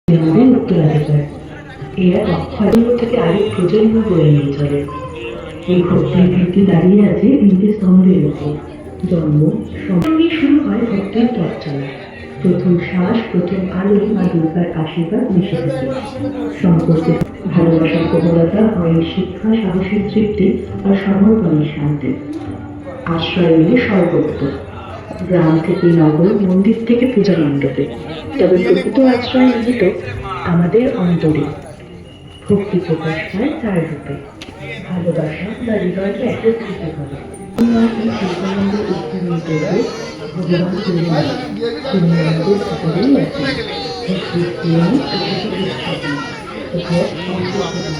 আমাদের উত্তরাধিকার। এরা অক্ষয়জন্ম থেকে আরেক প্রজন্ম বয়ে নিয়ে চলে। এই ভক্তির ভিত্তি দাঁড়িয়ে আছে তিনটি স্তম্ভের উপর। জন্ম সঙ্গে শুরু হয় ভক্তির পথ চলা। প্রথম শ্বাস, প্রথম আলো মা দুর্গার আশীর্বাদ মিশে থাকে। সম্পর্কে ভালোবাসার প্রবলতা হয় শিক্ষা, সাহসের তৃপ্তি আর সমর্পণের শান্তি। আশ্রয় মিলে সর্বত্র, গ্রাম থেকে নগর, মন্দির থেকে পূজা মণ্ডপে। তবে প্রকৃত আশ্রয় নিহিত আমাদের অন্তরে। ভক্তি প্রকাশ পায় তার রূপে। ভালোবাসা বা হৃদয়কে একত্রিত করে। শিল্পানন্দের উত্তরণ করবে ভগবান শ্রীরাম। তিনি আমাদের সকলেই আছেন। ভক্তির প্রেম, বিশ্বস্থাপন, কোথাও বিশ্বাস